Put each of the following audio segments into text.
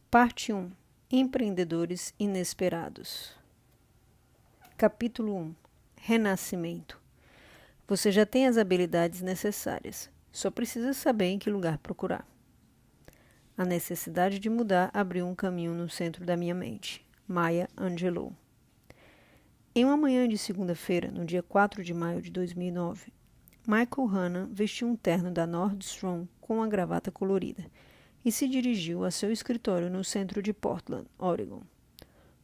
Parte 1. Empreendedores inesperados. Capítulo 1. Renascimento. Você já tem as habilidades necessárias, só precisa saber em que lugar procurar. A necessidade de mudar abriu um caminho no centro da minha mente. Maya Angelou. Em uma manhã de segunda-feira, no dia 4 de maio de 2009, Michael Hanna vestiu um terno da Nordstrom com uma gravata colorida e se dirigiu a seu escritório no centro de Portland, Oregon.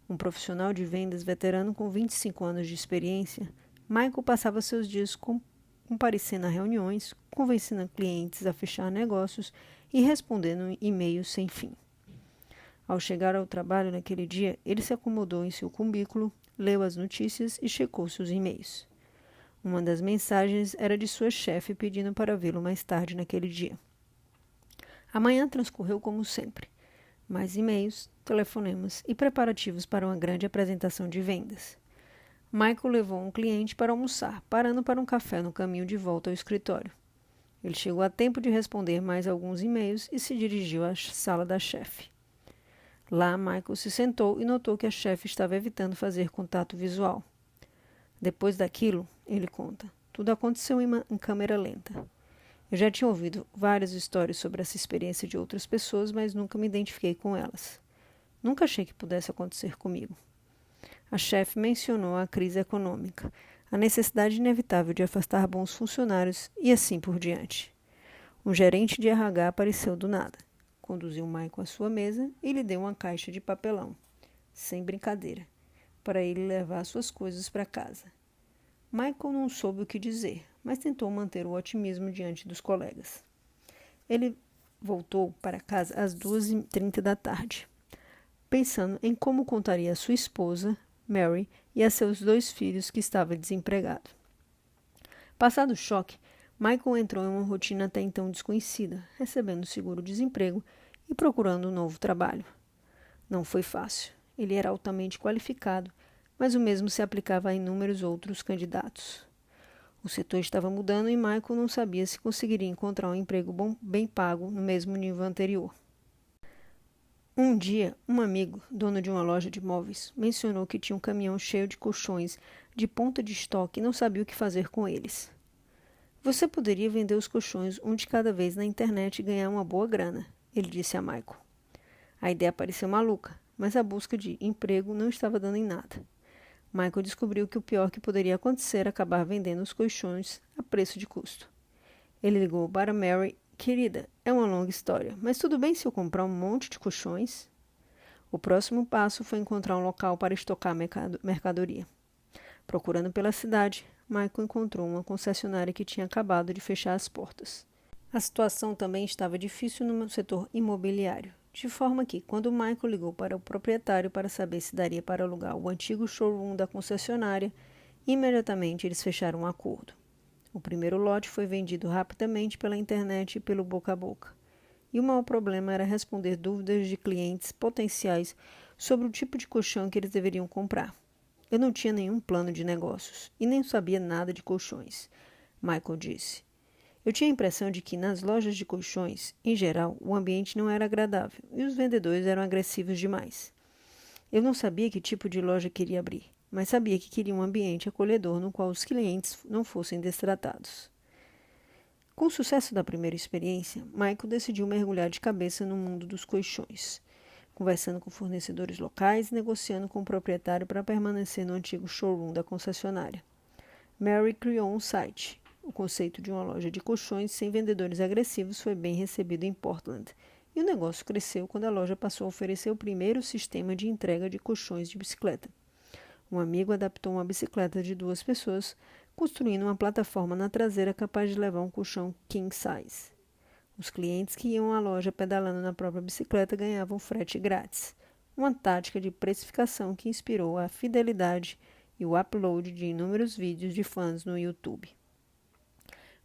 Um profissional de vendas veterano com 25 anos de experiência, Michael passava seus dias comparecendo a reuniões, convencendo clientes a fechar negócios e respondendo e-mails sem fim. Ao chegar ao trabalho naquele dia, ele se acomodou em seu cubículo, leu as notícias e checou seus e-mails. Uma das mensagens era de sua chefe pedindo para vê-lo mais tarde naquele dia. A manhã transcorreu como sempre. Mais e-mails, telefonemas e preparativos para uma grande apresentação de vendas. Michael levou um cliente para almoçar, parando para um café no caminho de volta ao escritório. Ele chegou a tempo de responder mais alguns e-mails e se dirigiu à sala da chefe. Lá, Michael se sentou e notou que a chefe estava evitando fazer contato visual. Depois daquilo, ele conta, tudo aconteceu em câmera lenta. Eu já tinha ouvido várias histórias sobre essa experiência de outras pessoas, mas nunca me identifiquei com elas. Nunca achei que pudesse acontecer comigo. A chefe mencionou a crise econômica, a necessidade inevitável de afastar bons funcionários e assim por diante. Um gerente de RH apareceu do nada, conduziu Michael à sua mesa e lhe deu uma caixa de papelão, sem brincadeira, para ele levar suas coisas para casa. Michael não soube o que dizer, mas tentou manter o otimismo diante dos colegas. Ele voltou para casa às 2h30 da tarde, pensando em como contaria a sua esposa, Mary, e a seus 2 filhos que estava desempregado. Passado o choque, Michael entrou em uma rotina até então desconhecida, recebendo seguro-desemprego e procurando um novo trabalho. Não foi fácil. Ele era altamente qualificado, mas o mesmo se aplicava a inúmeros outros candidatos. O setor estava mudando e Michael não sabia se conseguiria encontrar um emprego bem pago no mesmo nível anterior. Um dia, um amigo, dono de uma loja de móveis, mencionou que tinha um caminhão cheio de colchões de ponta de estoque e não sabia o que fazer com eles. Você poderia vender os colchões um de cada vez na internet e ganhar uma boa grana, ele disse a Michael. A ideia pareceu maluca, mas a busca de emprego não estava dando em nada. Michael descobriu que o pior que poderia acontecer era acabar vendendo os colchões a preço de custo. Ele ligou para Mary. Querida, é uma longa história, mas tudo bem se eu comprar um monte de colchões? O próximo passo foi encontrar um local para estocar mercadoria. Procurando pela cidade, Michael encontrou uma concessionária que tinha acabado de fechar as portas. A situação também estava difícil no setor imobiliário, de forma que, quando Michael ligou para o proprietário para saber se daria para alugar o antigo showroom da concessionária, imediatamente eles fecharam um acordo. O primeiro lote foi vendido rapidamente pela internet e pelo boca a boca. E o maior problema era responder dúvidas de clientes potenciais sobre o tipo de colchão que eles deveriam comprar. Eu não tinha nenhum plano de negócios e nem sabia nada de colchões, Michael disse. Eu tinha a impressão de que nas lojas de colchões, em geral, o ambiente não era agradável e os vendedores eram agressivos demais. Eu não sabia que tipo de loja queria abrir, mas sabia que queria um ambiente acolhedor no qual os clientes não fossem destratados. Com o sucesso da primeira experiência, Michael decidiu mergulhar de cabeça no mundo dos colchões, conversando com fornecedores locais e negociando com o proprietário para permanecer no antigo showroom da concessionária. Mary criou um site. O conceito de uma loja de colchões sem vendedores agressivos foi bem recebido em Portland, e o negócio cresceu quando a loja passou a oferecer o primeiro sistema de entrega de colchões de bicicleta. Um amigo adaptou uma bicicleta de 2 pessoas, construindo uma plataforma na traseira capaz de levar um colchão king size. Os clientes que iam à loja pedalando na própria bicicleta ganhavam frete grátis, uma tática de precificação que inspirou a fidelidade e o upload de inúmeros vídeos de fãs no YouTube.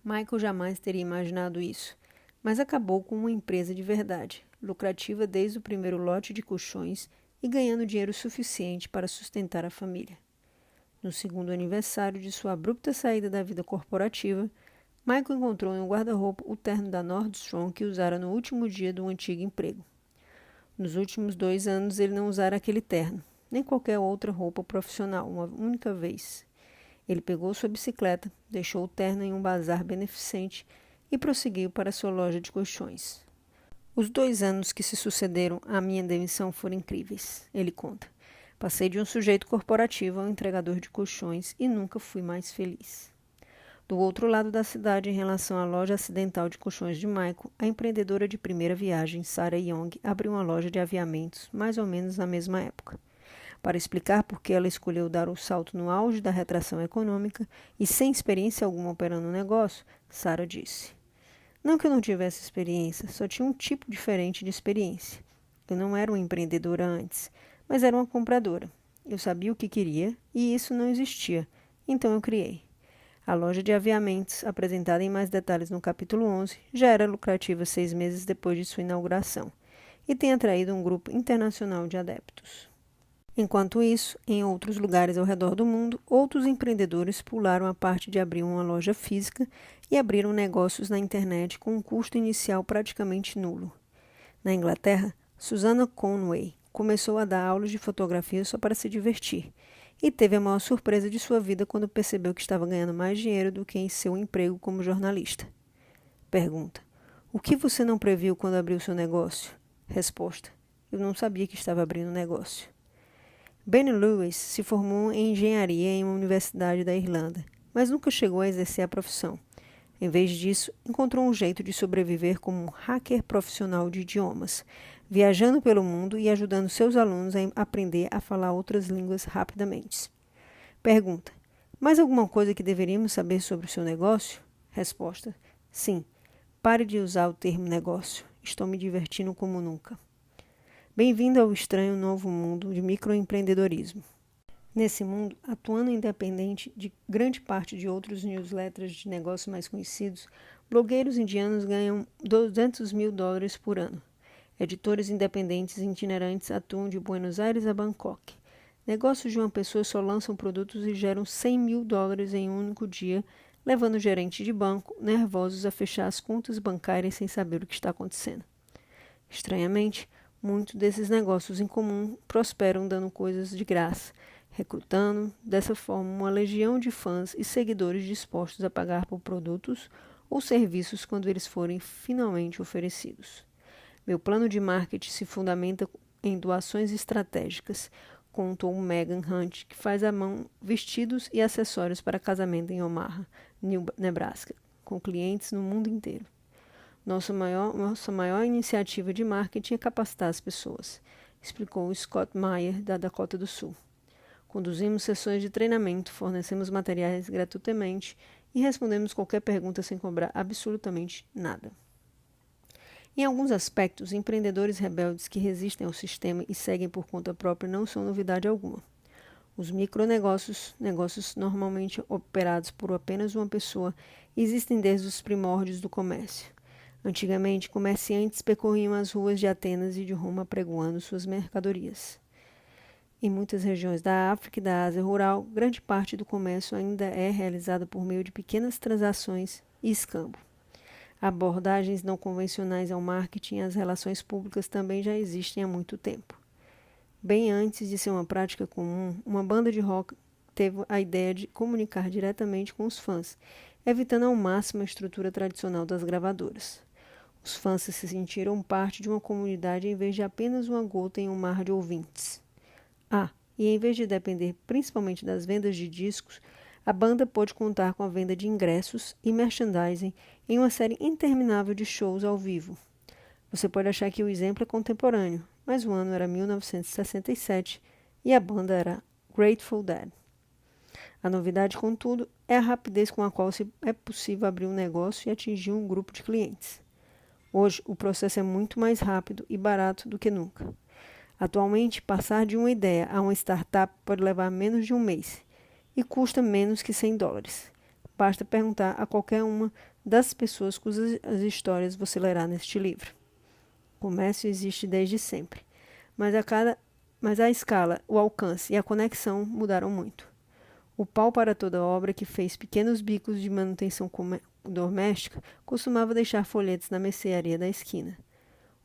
Michael jamais teria imaginado isso, mas acabou com uma empresa de verdade, lucrativa desde o primeiro lote de colchões e ganhando dinheiro suficiente para sustentar a família. No segundo aniversário de sua abrupta saída da vida corporativa, Michael encontrou em um guarda-roupa o terno da Nordstrom que usara no último dia do antigo emprego. Nos últimos 2 anos ele não usara aquele terno, nem qualquer outra roupa profissional, uma única vez. Ele pegou sua bicicleta, deixou o terno em um bazar beneficente e prosseguiu para sua loja de colchões. Os 2 anos que se sucederam à minha demissão foram incríveis, ele conta. Passei de um sujeito corporativo a um entregador de colchões e nunca fui mais feliz. Do outro lado da cidade, em relação à loja acidental de colchões de Michael, a empreendedora de primeira viagem, Sarah Young, abriu uma loja de aviamentos mais ou menos na mesma época. Para explicar por que ela escolheu dar o salto no auge da retração econômica e sem experiência alguma operando o negócio, Sarah disse: "Não que eu não tivesse experiência, só tinha um tipo diferente de experiência. Eu não era uma empreendedora antes, mas era uma compradora. Eu sabia o que queria e isso não existia, então eu criei. A loja de aviamentos, apresentada em mais detalhes no capítulo 11, já era lucrativa 6 meses depois de sua inauguração e tem atraído um grupo internacional de adeptos. Enquanto isso, em outros lugares ao redor do mundo, outros empreendedores pularam a parte de abrir uma loja física e abriram negócios na internet com um custo inicial praticamente nulo. Na Inglaterra, Susanna Conway começou a dar aulas de fotografia só para se divertir e teve a maior surpresa de sua vida quando percebeu que estava ganhando mais dinheiro do que em seu emprego como jornalista. Pergunta: o que você não previu quando abriu seu negócio? Resposta: eu não sabia que estava abrindo um negócio. Benny Lewis se formou em engenharia em uma universidade da Irlanda, mas nunca chegou a exercer a profissão. Em vez disso, encontrou um jeito de sobreviver como um hacker profissional de idiomas, viajando pelo mundo e ajudando seus alunos a aprender a falar outras línguas rapidamente. Pergunta: mais alguma coisa que deveríamos saber sobre o seu negócio? Resposta: sim. Pare de usar o termo negócio. Estou me divertindo como nunca. Bem-vindo ao estranho novo mundo de microempreendedorismo. Nesse mundo, atuando independente de grande parte de outros newsletters de negócios mais conhecidos, blogueiros indianos ganham $200 mil por ano. Editores independentes itinerantes atuam de Buenos Aires a Bangkok. Negócios de uma pessoa só lançam produtos e geram $100 mil em um único dia, levando gerentes de banco nervosos a fechar as contas bancárias sem saber o que está acontecendo. Estranhamente, muitos desses negócios em comum prosperam dando coisas de graça, recrutando, dessa forma, uma legião de fãs e seguidores dispostos a pagar por produtos ou serviços quando eles forem finalmente oferecidos. Meu plano de marketing se fundamenta em doações estratégicas, contou Megan Hunt, que faz à mão vestidos e acessórios para casamento em Omaha, Nebraska, com clientes no mundo inteiro. Nossa maior iniciativa de marketing é capacitar as pessoas, explicou Scott Meyer, da Dakota do Sul. Conduzimos sessões de treinamento, fornecemos materiais gratuitamente e respondemos qualquer pergunta sem cobrar absolutamente nada. Em alguns aspectos, empreendedores rebeldes que resistem ao sistema e seguem por conta própria não são novidade alguma. Os micronegócios, negócios normalmente operados por apenas uma pessoa, existem desde os primórdios do comércio. Antigamente, comerciantes percorriam as ruas de Atenas e de Roma apregoando suas mercadorias. Em muitas regiões da África e da Ásia rural, grande parte do comércio ainda é realizada por meio de pequenas transações e escambo. Abordagens não convencionais ao marketing e às relações públicas também já existem há muito tempo. Bem antes de ser uma prática comum, uma banda de rock teve a ideia de comunicar diretamente com os fãs, evitando ao máximo a estrutura tradicional das gravadoras. Os fãs se sentiram parte de uma comunidade em vez de apenas uma gota em um mar de ouvintes. E em vez de depender principalmente das vendas de discos, a banda pôde contar com a venda de ingressos e merchandising em uma série interminável de shows ao vivo. Você pode achar que o exemplo é contemporâneo, mas o ano era 1967 e a banda era Grateful Dead. A novidade, contudo, é a rapidez com a qual é possível abrir um negócio e atingir um grupo de clientes. Hoje, o processo é muito mais rápido e barato do que nunca. Atualmente, passar de uma ideia a uma startup pode levar menos de um mês e custa menos que $100. Basta perguntar a qualquer uma das pessoas cujas histórias você lerá neste livro. O comércio existe desde sempre, mas a escala, o alcance e a conexão mudaram muito. O pau para toda obra que fez pequenos bicos de manutenção doméstica costumava deixar folhetos na mercearia da esquina.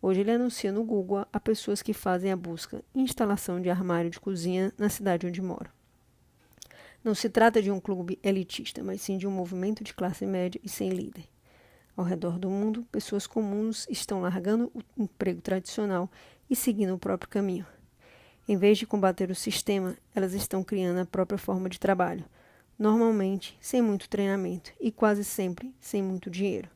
Hoje ele anuncia no Google a pessoas que fazem a busca e instalação de armário de cozinha na cidade onde mora. Não se trata de um clube elitista, mas sim de um movimento de classe média e sem líder. Ao redor do mundo, pessoas comuns estão largando o emprego tradicional e seguindo o próprio caminho. Em vez de combater o sistema, elas estão criando a própria forma de trabalho, normalmente sem muito treinamento e quase sempre sem muito dinheiro.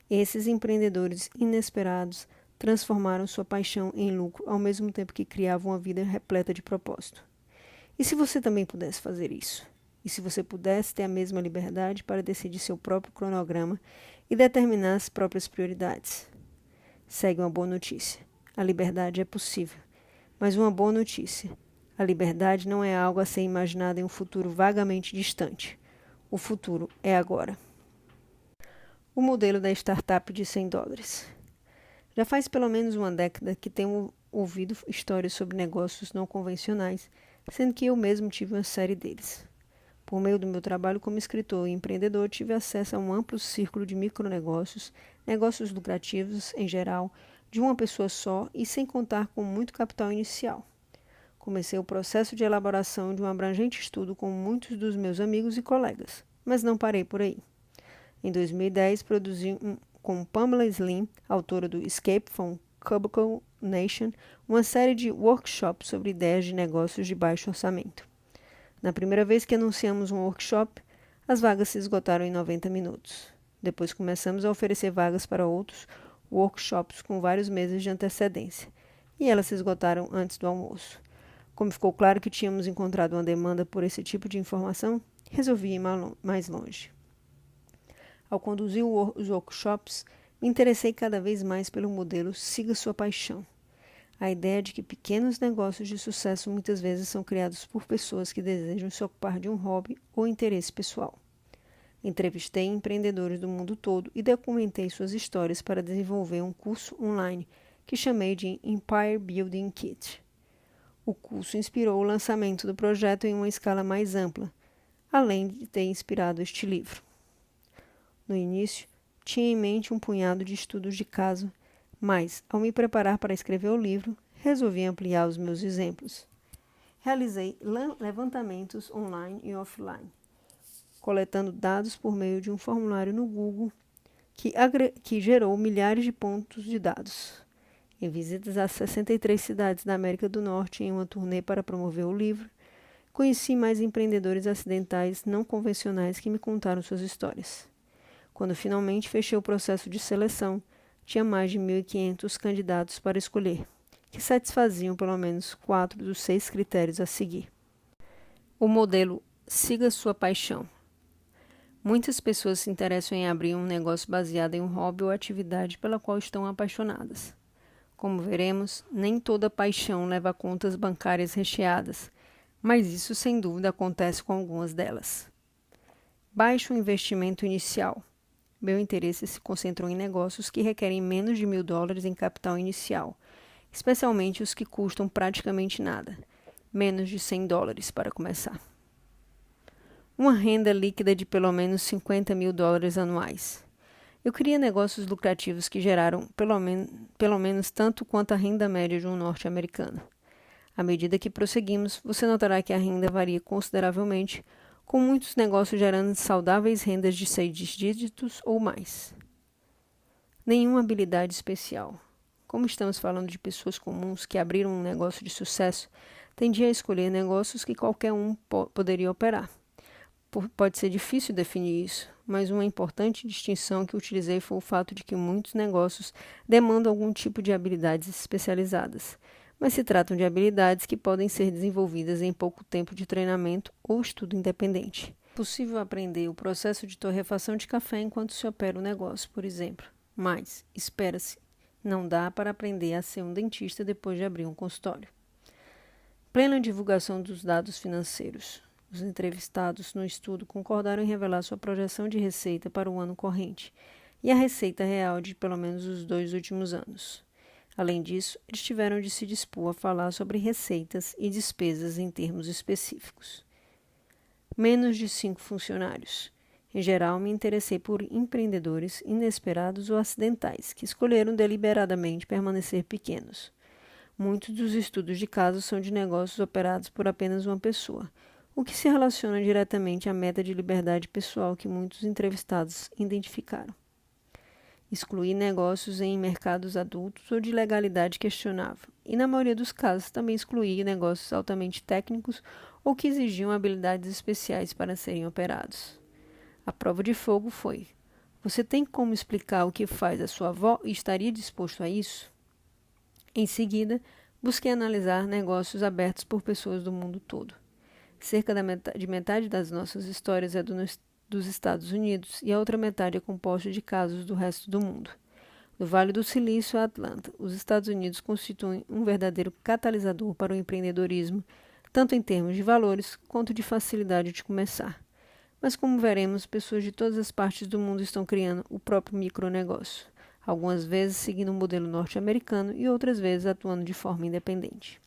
Esses empreendedores inesperados transformaram sua paixão em lucro ao mesmo tempo que criavam uma vida repleta de propósito. E se você também pudesse fazer isso? E se você pudesse ter a mesma liberdade para decidir seu próprio cronograma e determinar as próprias prioridades? Segue uma boa notícia. A liberdade é possível. Mas uma boa notícia. A liberdade não é algo a ser imaginado em um futuro vagamente distante. O futuro é agora. O modelo da startup de $100. Já faz pelo menos uma década que tenho ouvido histórias sobre negócios não convencionais, sendo que eu mesmo tive uma série deles. Por meio do meu trabalho como escritor e empreendedor, tive acesso a um amplo círculo de micronegócios, negócios lucrativos em geral, de uma pessoa só e sem contar com muito capital inicial. Comecei o processo de elaboração de um abrangente estudo com muitos dos meus amigos e colegas, mas não parei por aí. Em 2010, produzi com Pamela Slim, autora do Escape from Cubicle Nation, uma série de workshops sobre ideias de negócios de baixo orçamento. Na primeira vez que anunciamos um workshop, as vagas se esgotaram em 90 minutos. Depois começamos a oferecer vagas para outros workshops com vários meses de antecedência, e elas se esgotaram antes do almoço. Como ficou claro que tínhamos encontrado uma demanda por esse tipo de informação, resolvi ir mais longe. Ao conduzir os workshops, me interessei cada vez mais pelo modelo Siga Sua Paixão. A ideia de que pequenos negócios de sucesso muitas vezes são criados por pessoas que desejam se ocupar de um hobby ou interesse pessoal. Entrevistei empreendedores do mundo todo e documentei suas histórias para desenvolver um curso online que chamei de Empire Building Kit. O curso inspirou o lançamento do projeto em uma escala mais ampla, além de ter inspirado este livro. No início, tinha em mente um punhado de estudos de caso, mas, ao me preparar para escrever o livro, resolvi ampliar os meus exemplos. Realizei levantamentos online e offline, coletando dados por meio de um formulário no Google que gerou milhares de pontos de dados. Em visitas a 63 cidades da América do Norte em uma turnê para promover o livro, conheci mais empreendedores acidentais não convencionais que me contaram suas histórias. Quando finalmente fechei o processo de seleção, tinha mais de 1.500 candidatos para escolher, que satisfaziam pelo menos 4 dos 6 critérios a seguir. O modelo Siga Sua Paixão. Muitas pessoas se interessam em abrir um negócio baseado em um hobby ou atividade pela qual estão apaixonadas. Como veremos, nem toda paixão leva a contas bancárias recheadas, mas isso sem dúvida acontece com algumas delas. Baixo investimento inicial. Meu interesse se concentrou em negócios que requerem menos de $1.000 em capital inicial, especialmente os que custam praticamente nada, menos de $100 para começar. Uma renda líquida de pelo menos $50.000 anuais. Eu queria negócios lucrativos que geraram pelo menos tanto quanto a renda média de um norte-americano. À medida que prosseguimos, você notará que a renda varia consideravelmente, com muitos negócios gerando saudáveis rendas de 6 dígitos ou mais. Nenhuma habilidade especial. Como estamos falando de pessoas comuns que abriram um negócio de sucesso, tendi a escolher negócios que qualquer um poderia operar. Pode ser difícil definir isso, mas uma importante distinção que utilizei foi o fato de que muitos negócios demandam algum tipo de habilidades especializadas, mas se tratam de habilidades que podem ser desenvolvidas em pouco tempo de treinamento ou estudo independente. É possível aprender o processo de torrefação de café enquanto se opera o negócio, por exemplo, mas, espera-se, não dá para aprender a ser um dentista depois de abrir um consultório. Plena divulgação dos dados financeiros. Os entrevistados no estudo concordaram em revelar sua projeção de receita para o ano corrente e a receita real de pelo menos os 2 últimos anos. Além disso, eles tiveram de se dispor a falar sobre receitas e despesas em termos específicos. Menos de 5 funcionários. Em geral, me interessei por empreendedores inesperados ou acidentais, que escolheram deliberadamente permanecer pequenos. Muitos dos estudos de casos são de negócios operados por apenas uma pessoa, o que se relaciona diretamente à meta de liberdade pessoal que muitos entrevistados identificaram. Excluir negócios em mercados adultos ou de legalidade questionável, e na maioria dos casos também excluir negócios altamente técnicos ou que exigiam habilidades especiais para serem operados. A prova de fogo foi: você tem como explicar o que faz a sua avó e estaria disposto a isso? Em seguida, busquei analisar negócios abertos por pessoas do mundo todo. Cerca de metade das nossas histórias é dos Estados Unidos e a outra metade é composta de casos do resto do mundo. Do Vale do Silício a Atlanta, os Estados Unidos constituem um verdadeiro catalisador para o empreendedorismo, tanto em termos de valores quanto de facilidade de começar. Mas, como veremos, pessoas de todas as partes do mundo estão criando o próprio micronegócio, algumas vezes seguindo o modelo norte-americano e outras vezes atuando de forma independente.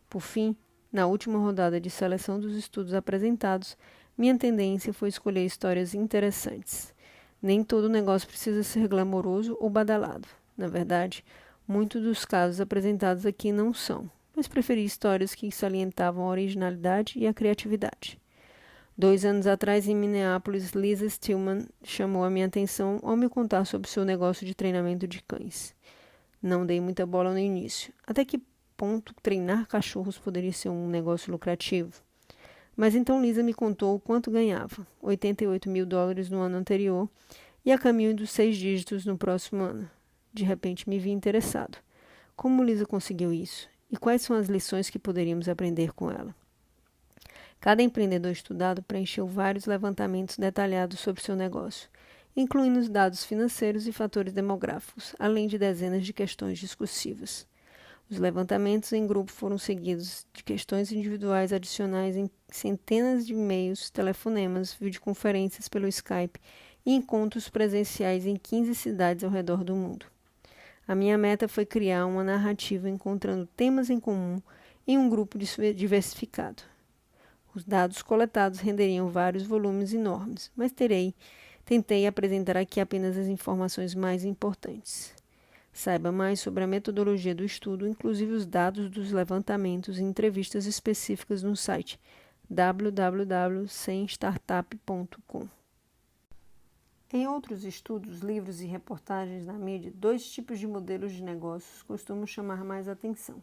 Por fim, na última rodada de seleção dos estudos apresentados, minha tendência foi escolher histórias interessantes. Nem todo negócio precisa ser glamouroso ou badalado. Na verdade, muitos dos casos apresentados aqui não são, mas preferi histórias que salientavam a originalidade e a criatividade. 2 anos atrás, em Minneapolis, Lisa Stillman chamou a minha atenção ao me contar sobre seu negócio de treinamento de cães. Não dei muita bola no início. Até que ponto treinar cachorros poderia ser um negócio lucrativo? Mas então Lisa me contou o quanto ganhava, $88.000 no ano anterior e a caminho dos 6 dígitos no próximo ano. De repente me vi interessado. Como Lisa conseguiu isso? E quais são as lições que poderíamos aprender com ela? Cada empreendedor estudado preencheu vários levantamentos detalhados sobre seu negócio, incluindo os dados financeiros e fatores demográficos, além de dezenas de questões discursivas. Os levantamentos em grupo foram seguidos de questões individuais adicionais em centenas de e-mails, telefonemas, videoconferências pelo Skype e encontros presenciais em 15 cidades ao redor do mundo. A minha meta foi criar uma narrativa encontrando temas em comum em um grupo diversificado. Os dados coletados renderiam vários volumes enormes, mas tentei apresentar aqui apenas as informações mais importantes. Saiba mais sobre a metodologia do estudo, inclusive os dados dos levantamentos e entrevistas específicas no site www.semstartup.com. Em outros estudos, livros e reportagens na mídia, 2 tipos de modelos de negócios costumam chamar mais atenção.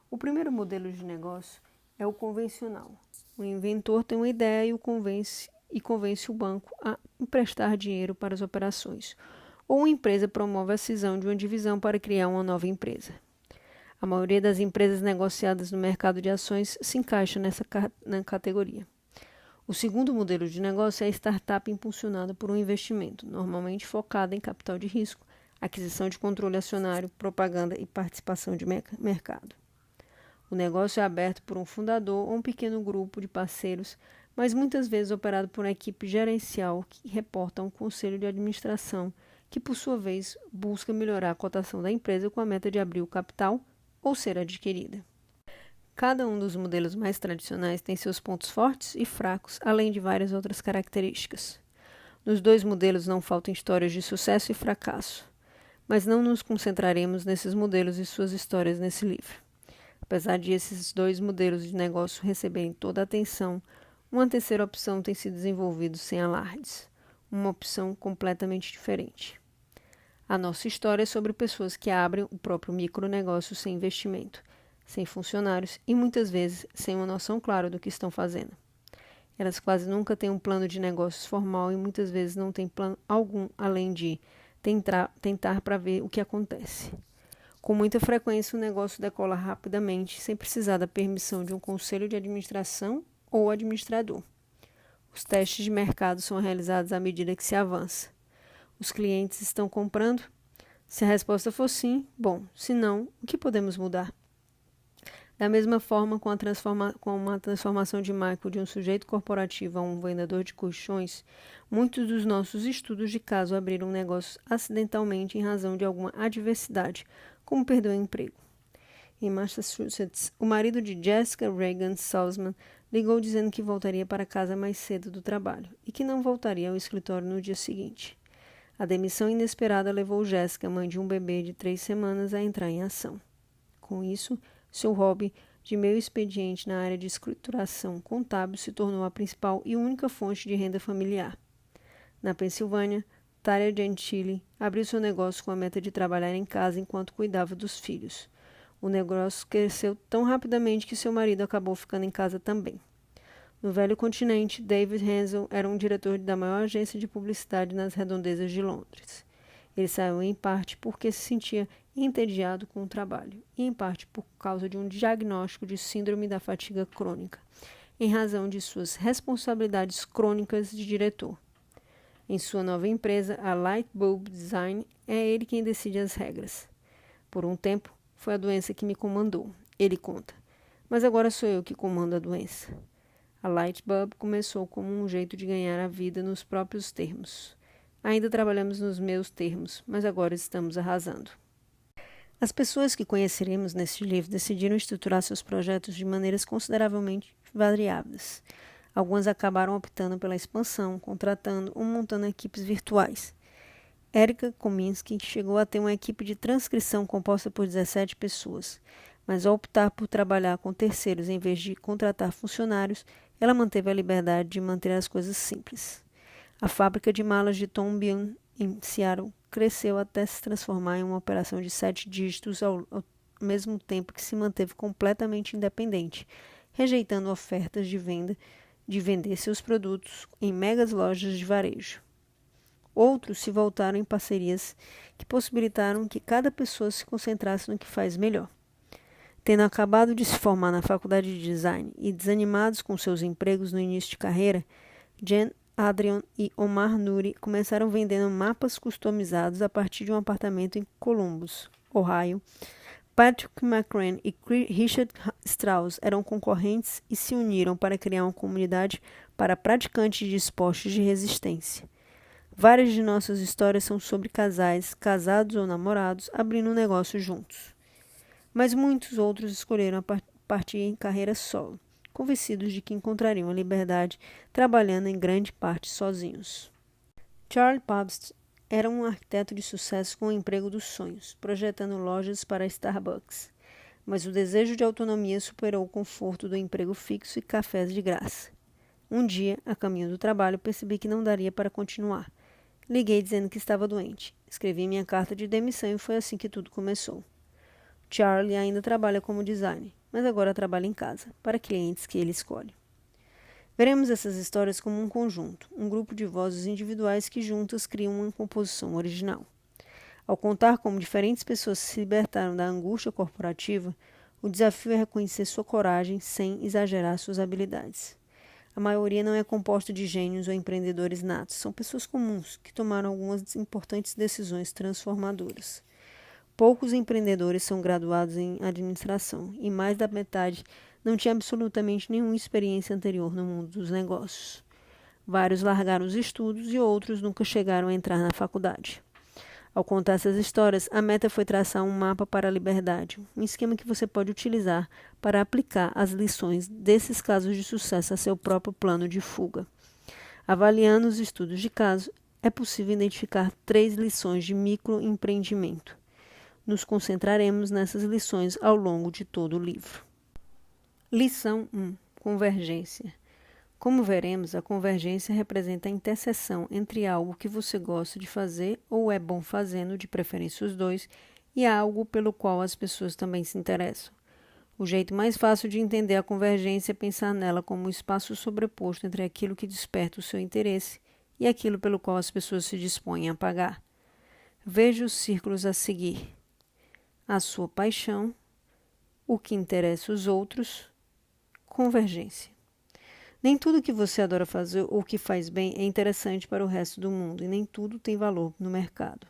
O primeiro modelo de negócio é o convencional. O inventor tem uma ideia e convence o banco a emprestar dinheiro para as operações, ou uma empresa promove a cisão de uma divisão para criar uma nova empresa. A maioria das empresas negociadas no mercado de ações se encaixa na categoria. O segundo modelo de negócio é a startup impulsionada por um investimento, normalmente focada em capital de risco, aquisição de controle acionário, propaganda e participação de mercado. O negócio é aberto por um fundador ou um pequeno grupo de parceiros, mas muitas vezes operado por uma equipe gerencial que reporta a um conselho de administração, que por sua vez busca melhorar a cotação da empresa com a meta de abrir o capital ou ser adquirida. Cada um dos modelos mais tradicionais tem seus pontos fortes e fracos, além de várias outras características. Nos 2 modelos não faltam histórias de sucesso e fracasso, mas não nos concentraremos nesses modelos e suas histórias nesse livro. Apesar de esses 2 modelos de negócio receberem toda a atenção, uma terceira opção tem se desenvolvido sem alardes, uma opção completamente diferente. A nossa história é sobre pessoas que abrem o próprio micronegócio sem investimento, sem funcionários e muitas vezes sem uma noção clara do que estão fazendo. Elas quase nunca têm um plano de negócios formal e muitas vezes não têm plano algum além de tentar para ver o que acontece. Com muita frequência, o negócio decola rapidamente, sem precisar da permissão de um conselho de administração ou administrador. Os testes de mercado são realizados à medida que se avança. Os clientes estão comprando? Se a resposta for sim, bom. Se não, o que podemos mudar? Da mesma forma, com uma transformação de Michael de um sujeito corporativo a um vendedor de colchões, muitos dos nossos estudos de caso abriram negócios acidentalmente em razão de alguma adversidade, como perder o emprego. Em Massachusetts, o marido de Jessica Reagan Salzman ligou dizendo que voltaria para casa mais cedo do trabalho e que não voltaria ao escritório no dia seguinte. A demissão inesperada levou Jéssica, mãe de um bebê de 3 semanas, a entrar em ação. Com isso, seu hobby de meio expediente na área de escrituração contábil se tornou a principal e única fonte de renda familiar. Na Pensilvânia, Talia Gentili abriu seu negócio com a meta de trabalhar em casa enquanto cuidava dos filhos. O negócio cresceu tão rapidamente que seu marido acabou ficando em casa também. No velho continente, David Hansel era um diretor da maior agência de publicidade nas redondezas de Londres. Ele saiu em parte porque se sentia entediado com o trabalho e em parte por causa de um diagnóstico de síndrome da fadiga crônica, em razão de suas responsabilidades crônicas de diretor. Em sua nova empresa, a Light Bulb Design, é ele quem decide as regras. Por um tempo, foi a doença que me comandou, ele conta, mas agora sou eu que comando a doença. A Light Bulb começou como um jeito de ganhar a vida nos próprios termos. Ainda trabalhamos nos meus termos, mas agora estamos arrasando. As pessoas que conheceremos neste livro decidiram estruturar seus projetos de maneiras consideravelmente variadas. Algumas acabaram optando pela expansão, contratando ou montando equipes virtuais. Erika Kominski chegou a ter uma equipe de transcrição composta por 17 pessoas, mas ao optar por trabalhar com terceiros em vez de contratar funcionários, ela manteve a liberdade de manter as coisas simples. A fábrica de malas de Tom Byrne, em Seattle, cresceu até se transformar em uma operação de 7 dígitos ao mesmo tempo que se manteve completamente independente, rejeitando ofertas de vender seus produtos em megas lojas de varejo. Outros se voltaram em parcerias que possibilitaram que cada pessoa se concentrasse no que faz melhor. Tendo acabado de se formar na faculdade de design e desanimados com seus empregos no início de carreira, Jen, Adrian e Omar Nuri começaram vendendo mapas customizados a partir de um apartamento em Columbus, Ohio. Patrick McCrann e Richard Strauss eram concorrentes e se uniram para criar uma comunidade para praticantes de esportes de resistência. Várias de nossas histórias são sobre casais, casados ou namorados, abrindo um negócio juntos. Mas muitos outros escolheram partir em carreira solo, convencidos de que encontrariam a liberdade trabalhando em grande parte sozinhos. Charlie Pabst era um arquiteto de sucesso com o emprego dos sonhos, projetando lojas para Starbucks. Mas o desejo de autonomia superou o conforto do emprego fixo e cafés de graça. Um dia, a caminho do trabalho, percebi que não daria para continuar. Liguei dizendo que estava doente. Escrevi minha carta de demissão e foi assim que tudo começou. Charlie ainda trabalha como designer, mas agora trabalha em casa, para clientes que ele escolhe. Veremos essas histórias como um conjunto, um grupo de vozes individuais que juntas criam uma composição original. Ao contar como diferentes pessoas se libertaram da angústia corporativa, o desafio é reconhecer sua coragem sem exagerar suas habilidades. A maioria não é composta de gênios ou empreendedores natos, são pessoas comuns que tomaram algumas importantes decisões transformadoras. Poucos empreendedores são graduados em administração e mais da metade não tinha absolutamente nenhuma experiência anterior no mundo dos negócios. Vários largaram os estudos e outros nunca chegaram a entrar na faculdade. Ao contar essas histórias, a meta foi traçar um mapa para a liberdade, um esquema que você pode utilizar para aplicar as lições desses casos de sucesso a seu próprio plano de fuga. Avaliando os estudos de caso, é possível identificar 3 lições de microempreendimento. Nos concentraremos nessas lições ao longo de todo o livro. Lição 1. Convergência. Como veremos, a convergência representa a interseção entre algo que você gosta de fazer ou é bom fazendo, de preferência os dois, e algo pelo qual as pessoas também se interessam. O jeito mais fácil de entender a convergência é pensar nela como um espaço sobreposto entre aquilo que desperta o seu interesse e aquilo pelo qual as pessoas se dispõem a pagar. Veja os círculos a seguir. A sua paixão, o que interessa os outros, convergência. Nem tudo que você adora fazer ou que faz bem é interessante para o resto do mundo e nem tudo tem valor no mercado.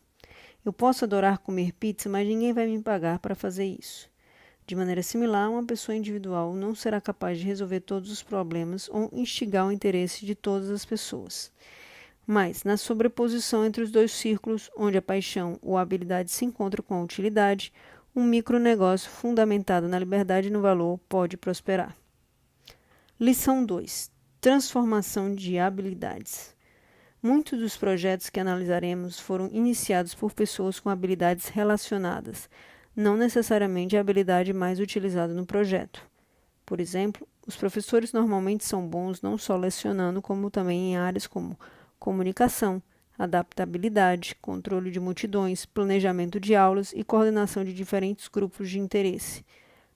Eu posso adorar comer pizza, mas ninguém vai me pagar para fazer isso. De maneira similar, uma pessoa individual não será capaz de resolver todos os problemas ou instigar o interesse de todas as pessoas. Mas, na sobreposição entre os dois círculos, onde a paixão ou a habilidade se encontram com a utilidade, um micronegócio fundamentado na liberdade e no valor pode prosperar. Lição 2. Transformação de habilidades. Muitos dos projetos que analisaremos foram iniciados por pessoas com habilidades relacionadas, não necessariamente a habilidade mais utilizada no projeto. Por exemplo, os professores normalmente são bons não só lecionando, como também em áreas como comunicação, adaptabilidade, controle de multidões, planejamento de aulas e coordenação de diferentes grupos de interesse,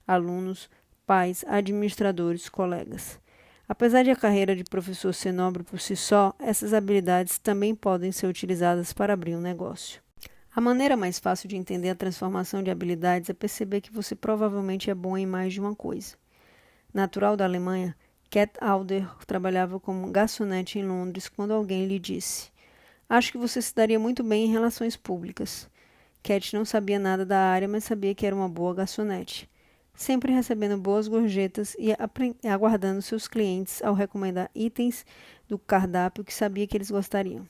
alunos, pais, administradores, colegas. Apesar de a carreira de professor ser nobre por si só, essas habilidades também podem ser utilizadas para abrir um negócio. A maneira mais fácil de entender a transformação de habilidades é perceber que você provavelmente é bom em mais de uma coisa. Natural da Alemanha, Cat Alder trabalhava como garçonete em Londres quando alguém lhe disse: "Acho que você se daria muito bem em relações públicas." Cat não sabia nada da área, mas sabia que era uma boa garçonete, sempre recebendo boas gorjetas e aguardando seus clientes ao recomendar itens do cardápio que sabia que eles gostariam.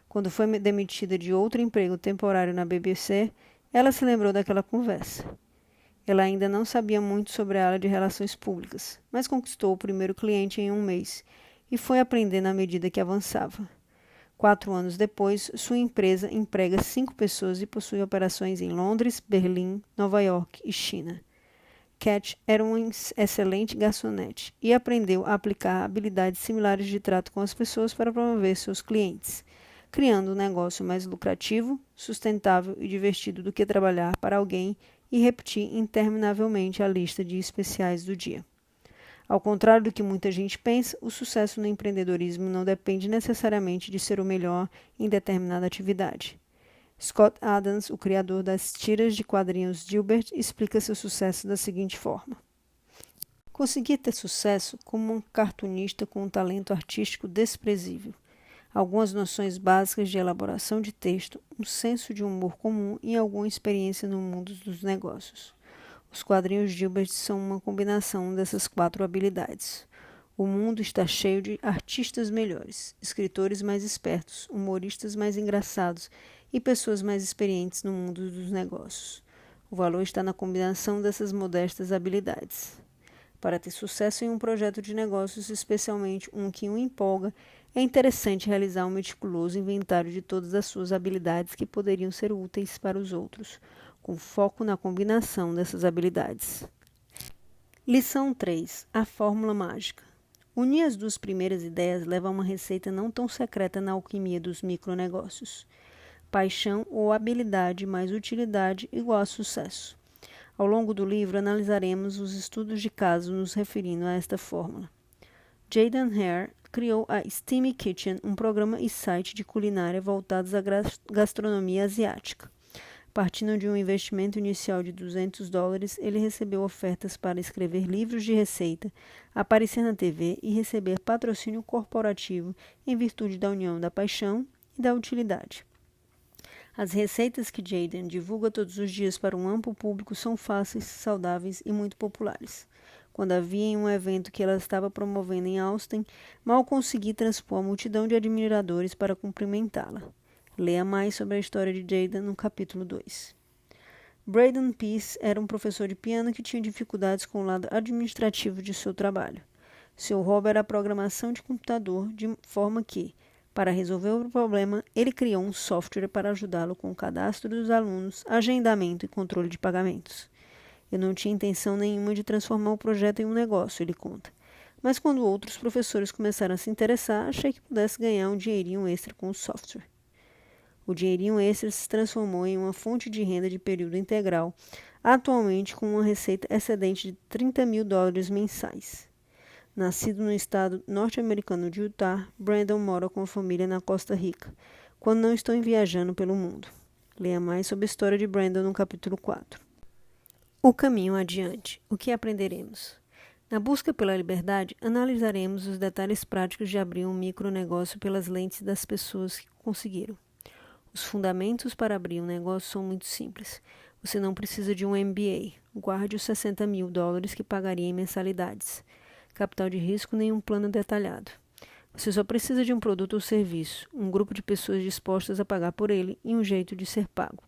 Quando foi demitida de outro emprego temporário na BBC, ela se lembrou daquela conversa. Ela ainda não sabia muito sobre a área de relações públicas, mas conquistou o primeiro cliente em um mês e foi aprendendo à medida que avançava. 4 anos depois, sua empresa emprega 5 pessoas e possui operações em Londres, Berlim, Nova York e China. Cat era um excelente garçonete e aprendeu a aplicar habilidades similares de trato com as pessoas para promover seus clientes, criando um negócio mais lucrativo, sustentável e divertido do que trabalhar para alguém e repetir interminavelmente a lista de especiais do dia. Ao contrário do que muita gente pensa, o sucesso no empreendedorismo não depende necessariamente de ser o melhor em determinada atividade. Scott Adams, o criador das tiras de quadrinhos Dilbert, explica seu sucesso da seguinte forma: consegui ter sucesso como um cartunista com um talento artístico desprezível, algumas noções básicas de elaboração de texto, um senso de humor comum e alguma experiência no mundo dos negócios. Os quadrinhos Dilbert são uma combinação dessas 4 habilidades. O mundo está cheio de artistas melhores, escritores mais espertos, humoristas mais engraçados e pessoas mais experientes no mundo dos negócios. O valor está na combinação dessas modestas habilidades. Para ter sucesso em um projeto de negócios, especialmente um que o empolga, é interessante realizar um meticuloso inventário de todas as suas habilidades que poderiam ser úteis para os outros, com foco na combinação dessas habilidades. Lição 3. A fórmula mágica. Unir as 2 primeiras ideias leva a uma receita não tão secreta na alquimia dos micronegócios. Paixão ou habilidade mais utilidade igual a sucesso. Ao longo do livro, analisaremos os estudos de caso nos referindo a esta fórmula. Jaden Hare criou a Steamy Kitchen, um programa e site de culinária voltados à gastronomia asiática. Partindo de um investimento inicial de $200, ele recebeu ofertas para escrever livros de receita, aparecer na TV e receber patrocínio corporativo em virtude da união da paixão e da utilidade. As receitas que Jaden divulga todos os dias para um amplo público são fáceis, saudáveis e muito populares. Quando a vi em um evento que ela estava promovendo em Austin, mal consegui transpor a multidão de admiradores para cumprimentá-la. Leia mais sobre a história de Jaden no capítulo 2. Braden Peace era um professor de piano que tinha dificuldades com o lado administrativo de seu trabalho. Seu hobby era a programação de computador, de forma que, para resolver o problema, ele criou um software para ajudá-lo com o cadastro dos alunos, agendamento e controle de pagamentos. Eu não tinha intenção nenhuma de transformar o projeto em um negócio, ele conta. Mas quando outros professores começaram a se interessar, achei que pudesse ganhar um dinheirinho extra com o software. O dinheirinho extra se transformou em uma fonte de renda de período integral, atualmente com uma receita excedente de $30 mil mensais. Nascido no estado norte-americano de Utah, Brandon mora com a família na Costa Rica, quando não estão viajando pelo mundo. Leia mais sobre a história de Brandon no capítulo 4. O caminho adiante. O que aprenderemos? Na busca pela liberdade, analisaremos os detalhes práticos de abrir um micronegócio pelas lentes das pessoas que conseguiram. Os fundamentos para abrir um negócio são muito simples. Você não precisa de um MBA. Guarde os $60 mil que pagaria em mensalidades. Capital de risco nem um plano detalhado. Você só precisa de um produto ou serviço, um grupo de pessoas dispostas a pagar por ele e um jeito de ser pago.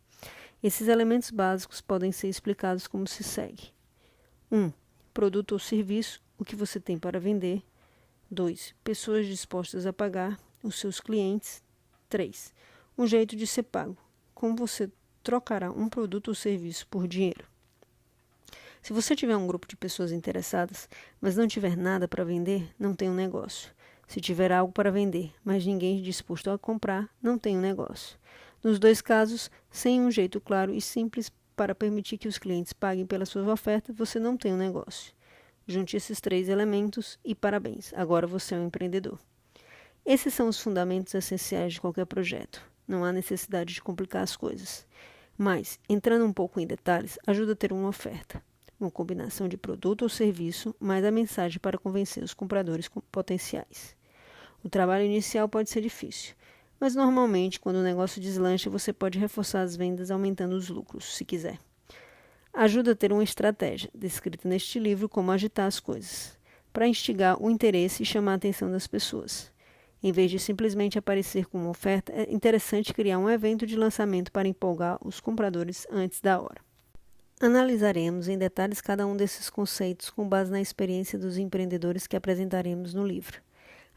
Esses elementos básicos podem ser explicados como se segue. 1. Produto ou serviço, o que você tem para vender. 2. Pessoas dispostas a pagar, os seus clientes. 3. Um jeito de ser pago, como você trocará um produto ou serviço por dinheiro. Se você tiver um grupo de pessoas interessadas, mas não tiver nada para vender, não tem um negócio. Se tiver algo para vender, mas ninguém disposto a comprar, não tem um negócio. Nos dois casos, sem um jeito claro e simples para permitir que os clientes paguem pela sua oferta, você não tem um negócio. Junte esses 3 elementos e parabéns, agora você é um empreendedor. Esses são os fundamentos essenciais de qualquer projeto. Não há necessidade de complicar as coisas. Mas, entrando um pouco em detalhes, ajuda a ter uma oferta. Uma combinação de produto ou serviço, mais a mensagem para convencer os compradores potenciais. O trabalho inicial pode ser difícil, mas normalmente, quando o negócio deslancha, você pode reforçar as vendas aumentando os lucros, se quiser. Ajuda a ter uma estratégia, descrita neste livro como agitar as coisas, para instigar o interesse e chamar a atenção das pessoas. Em vez de simplesmente aparecer com uma oferta, é interessante criar um evento de lançamento para empolgar os compradores antes da hora. Analisaremos em detalhes cada um desses conceitos com base na experiência dos empreendedores que apresentaremos no livro.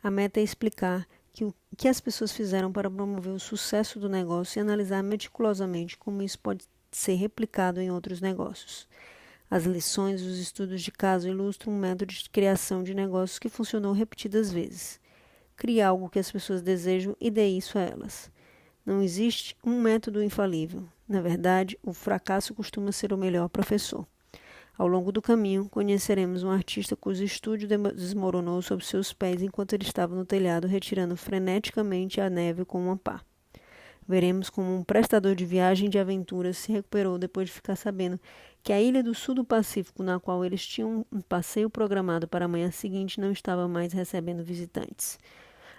A meta é explicar o que as pessoas fizeram para promover o sucesso do negócio e analisar meticulosamente como isso pode ser replicado em outros negócios. As lições e os estudos de caso ilustram um método de criação de negócios que funcionou repetidas vezes. Crie algo que as pessoas desejam e dê isso a elas. Não existe um método infalível. Na verdade, o fracasso costuma ser o melhor professor. Ao longo do caminho, conheceremos um artista cujo estúdio desmoronou sob seus pés enquanto ele estava no telhado retirando freneticamente a neve com uma pá. Veremos como um prestador de viagem de aventuras se recuperou depois de ficar sabendo que a ilha do sul do Pacífico, na qual eles tinham um passeio programado para a manhã seguinte, não estava mais recebendo visitantes.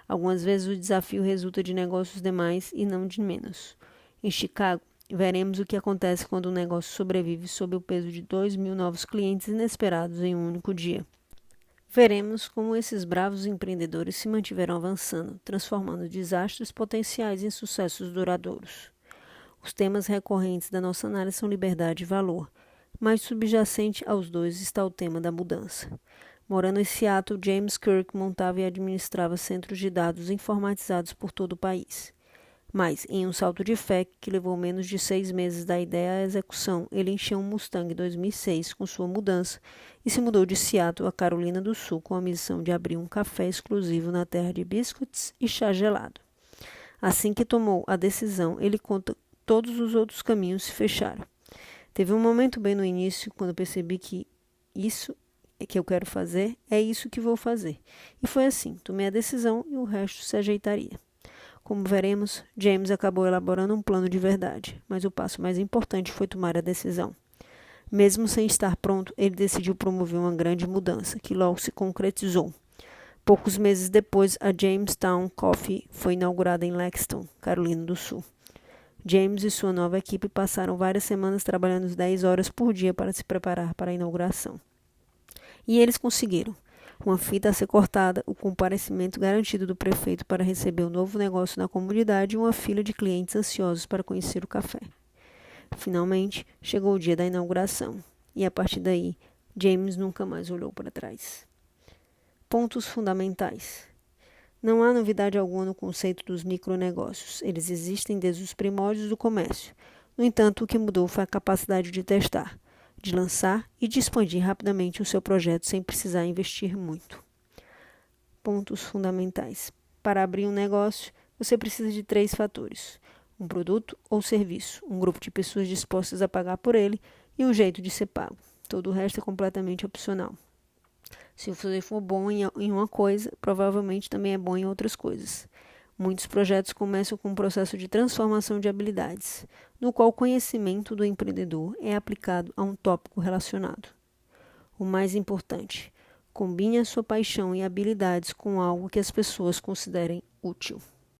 Algumas vezes o desafio resulta de negócios demais e não de menos. Em Chicago, veremos o que acontece quando um negócio sobrevive sob o peso de 2.000 novos clientes inesperados em um único dia. Veremos como esses bravos empreendedores se mantiveram avançando, transformando desastres potenciais em sucessos duradouros. Os temas recorrentes da nossa análise são liberdade e valor, mas subjacente aos dois está o tema da mudança. Morando em Seattle, James Kirk montava e administrava centros de dados informatizados por todo o país. Mas, em um salto de fé que levou menos de 6 meses da ideia à execução, ele encheu um Mustang 2006 com sua mudança e se mudou de Seattle a Carolina do Sul com a missão de abrir um café exclusivo na terra de biscuits e chá gelado. Assim que tomou a decisão, ele conta todos os outros caminhos se fecharam. Teve um momento bem no início, quando percebi que isso que eu quero fazer é isso que vou fazer. E foi assim, tomei a decisão e o resto se ajeitaria. Como veremos, James acabou elaborando um plano de verdade, mas o passo mais importante foi tomar a decisão. Mesmo sem estar pronto, ele decidiu promover uma grande mudança, que logo se concretizou. Poucos meses depois, a Jamestown Coffee foi inaugurada em Lexington, Carolina do Sul. James e sua nova equipe passaram várias semanas trabalhando 10 horas por dia para se preparar para a inauguração. E eles conseguiram. Uma fita a ser cortada, o comparecimento garantido do prefeito para receber o novo negócio na comunidade e uma fila de clientes ansiosos para conhecer o café. Finalmente, chegou o dia da inauguração, e a partir daí, James nunca mais olhou para trás. Pontos fundamentais. Não há novidade alguma no conceito dos micronegócios. Eles existem desde os primórdios do comércio. No entanto, o que mudou foi a capacidade de testar, de lançar e de expandir rapidamente o seu projeto sem precisar investir muito. Pontos fundamentais. Para abrir um negócio, você precisa de 3 fatores: um produto ou serviço, um grupo de pessoas dispostas a pagar por ele e um jeito de ser pago. Todo o resto é completamente opcional. Se você for bom em uma coisa, provavelmente também é bom em outras coisas. Muitos projetos começam com um processo de transformação de habilidades, no qual o conhecimento do empreendedor é aplicado a um tópico relacionado. O mais importante, combine a sua paixão e habilidades com algo que as pessoas considerem útil.